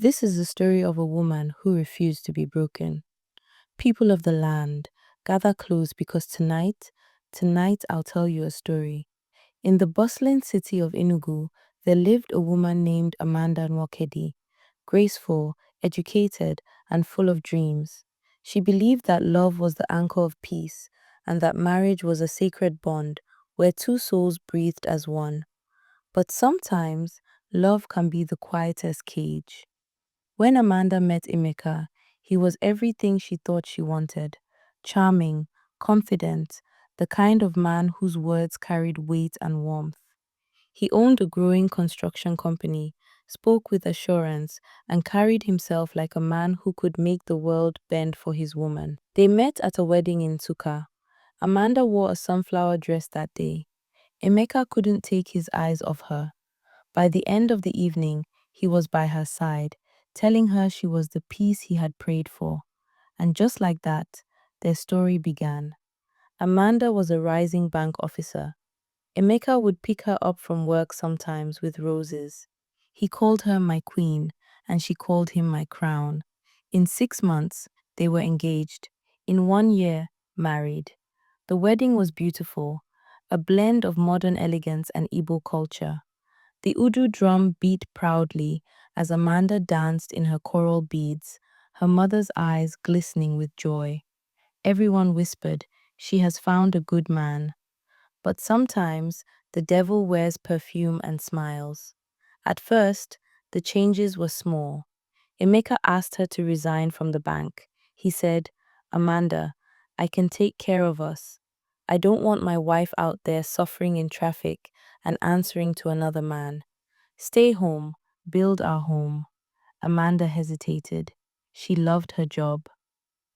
This is the story of a woman who refused to be broken. People of the land, gather close because tonight I'll tell you a story. In the bustling city of Enugu, there lived a woman named Amanda Nwokedi, graceful, educated, and full of dreams. She believed that love was the anchor of peace and that marriage was a sacred bond where two souls breathed as one. But sometimes, love can be the quietest cage. When Amanda met Emeka, he was everything she thought she wanted: charming, confident, the kind of man whose words carried weight and warmth. He owned a growing construction company, spoke with assurance, and carried himself like a man who could make the world bend for his woman. They met at a wedding in Suka. Amanda wore a sunflower dress that day. Emeka couldn't take his eyes off her. By the end of the evening, he was by her side, telling her she was the peace he had prayed for. And just like that, their story began. Amanda was a rising bank officer. Emeka would pick her up from work sometimes with roses. He called her my queen, and she called him my crown. In 6 months, they were engaged. In 1 year, married. The wedding was beautiful, a blend of modern elegance and Igbo culture. The Udu drum beat proudly as Amanda danced in her coral beads, her mother's eyes glistening with joy. Everyone whispered, "She has found a good man." But sometimes the devil wears perfume and smiles. At first, the changes were small. Emeka asked her to resign from the bank. He said, "Amanda, I can take care of us. I don't want my wife out there suffering in traffic and answering to another man. Stay home, build our home." Amanda hesitated. She loved her job.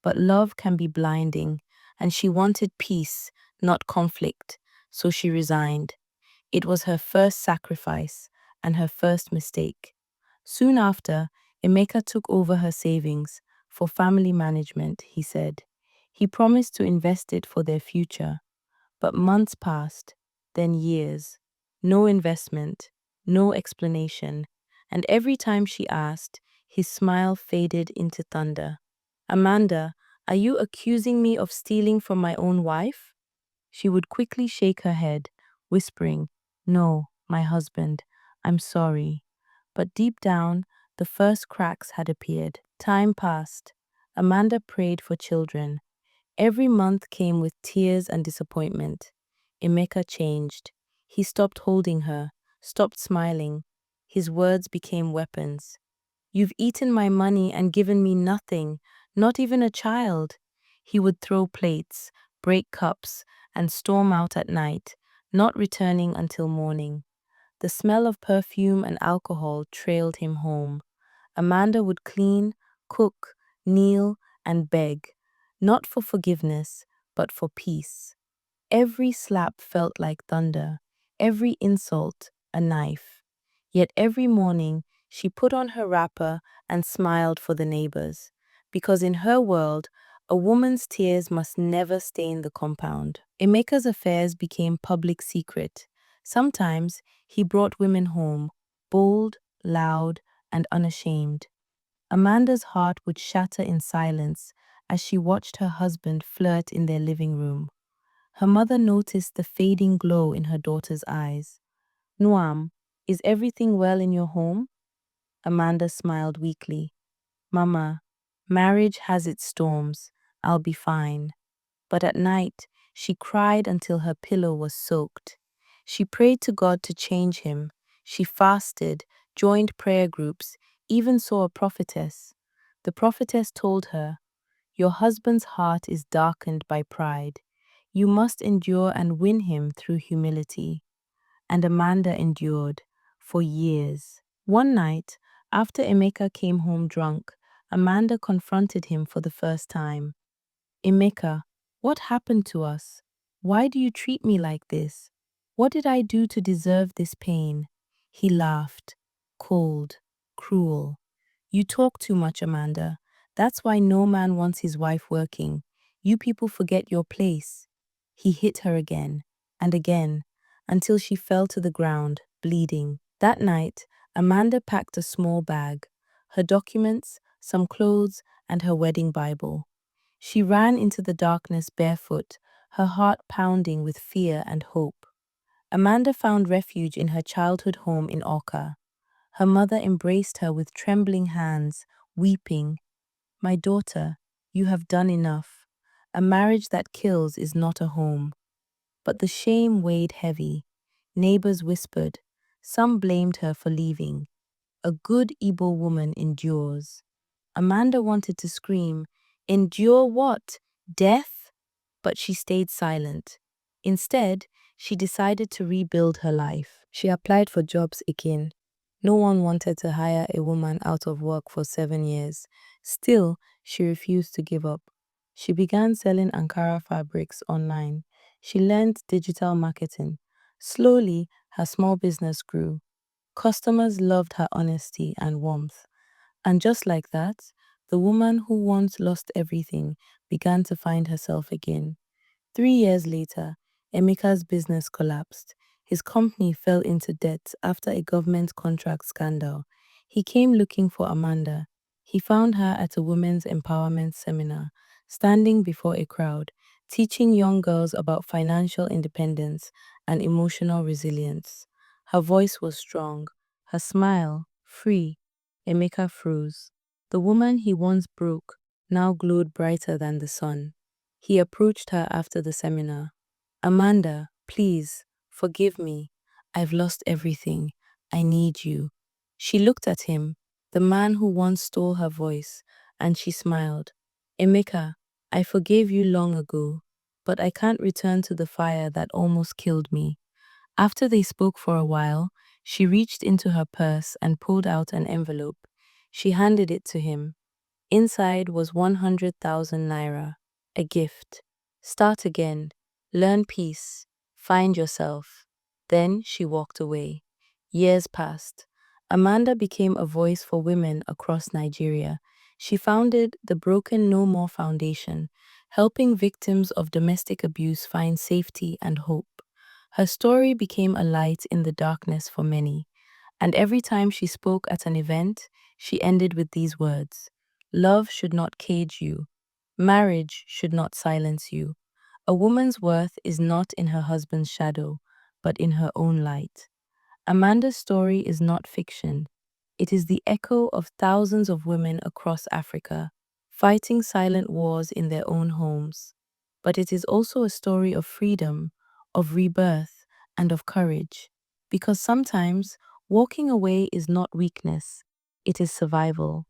But love can be blinding, and she wanted peace, not conflict, so she resigned. It was her first sacrifice and her first mistake. Soon after, Emeka took over her savings for family management, he said. He promised to invest it for their future. But months passed, then years. No investment, no explanation, and every time she asked, his smile faded into thunder. "Amanda, are you accusing me of stealing from my own wife?" She would quickly shake her head, whispering, "No, my husband, I'm sorry." But deep down, the first cracks had appeared. Time passed. Amanda prayed for children. Every month came with tears and disappointment. Emeka changed. He stopped holding her, stopped smiling. His words became weapons. "You've eaten my money and given me nothing, not even a child." He would throw plates, break cups, and storm out at night, not returning until morning. The smell of perfume and alcohol trailed him home. Amanda would clean, cook, kneel, and beg, not for forgiveness, but for peace. Every slap felt like thunder, every insult a knife. Yet every morning she put on her wrapper and smiled for the neighbors, because in her world, a woman's tears must never stain the compound. Emeka's affairs became public secret. Sometimes he brought women home, bold, loud, and unashamed. Amanda's heart would shatter in silence as she watched her husband flirt in their living room. Her mother noticed the fading glow in her daughter's eyes. "Nuam, is everything well in your home?" Amanda smiled weakly. "Mama, marriage has its storms. I'll be fine." But at night, she cried until her pillow was soaked. She prayed to God to change him. She fasted, joined prayer groups, even saw a prophetess. The prophetess told her, "Your husband's heart is darkened by pride. You must endure and win him through humility." And Amanda endured for years. One night, after Emeka came home drunk, Amanda confronted him for the first time. "Emeka, what happened to us? Why do you treat me like this? What did I do to deserve this pain?" He laughed, cold, cruel. "You talk too much, Amanda. That's why no man wants his wife working. You people forget your place." He hit her again and again until she fell to the ground, bleeding. That night, Amanda packed a small bag. her documents, some clothes, and her wedding Bible. She ran into the darkness barefoot, her heart pounding with fear and hope. Amanda found refuge in her childhood home in Oka. Her mother embraced her with trembling hands, weeping, "My daughter, you have done enough. A marriage that kills is not a home." But the shame weighed heavy. Neighbors whispered. Some blamed her for leaving. A good Igbo woman endures. Amanda wanted to scream, "Endure what? Death?" But she stayed silent. Instead, she decided to rebuild her life. She applied for jobs again. No one wanted to hire a woman out of work for 7 years. Still, she refused to give up. She began selling Ankara fabrics online. She learned digital marketing. Slowly, her small business grew. Customers loved her honesty and warmth. And just like that, the woman who once lost everything began to find herself again. 3 years later, Emeka's business collapsed. His company fell into debt after a government contract scandal. He came looking for Amanda. He found her at a women's empowerment seminar, standing before a crowd, teaching young girls about financial independence and emotional resilience. Her voice was strong, her smile free. Emeka froze. The woman he once broke now glowed brighter than the sun. He approached her after the seminar. "Amanda, please, forgive me. I've lost everything. I need you." She looked at him, the man who once stole her voice, and she smiled. "Emeka, I forgave you long ago, but I can't return to the fire that almost killed me." After they spoke for a while, she reached into her purse and pulled out an envelope. She handed it to him. Inside was 100,000 naira, a gift. "Start again, learn peace, find yourself." Then she walked away. Years passed. Amanda became a voice for women across Nigeria. She founded the Broken No More Foundation, helping victims of domestic abuse find safety and hope. Her story became a light in the darkness for many. And every time she spoke at an event, she ended with these words: "Love should not cage you. Marriage should not silence you. A woman's worth is not in her husband's shadow, but in her own light." Amanda's story is not fiction. It is the echo of thousands of women across Africa, fighting silent wars in their own homes. But it is also a story of freedom, of rebirth, and of courage. Because sometimes walking away is not weakness, it is survival.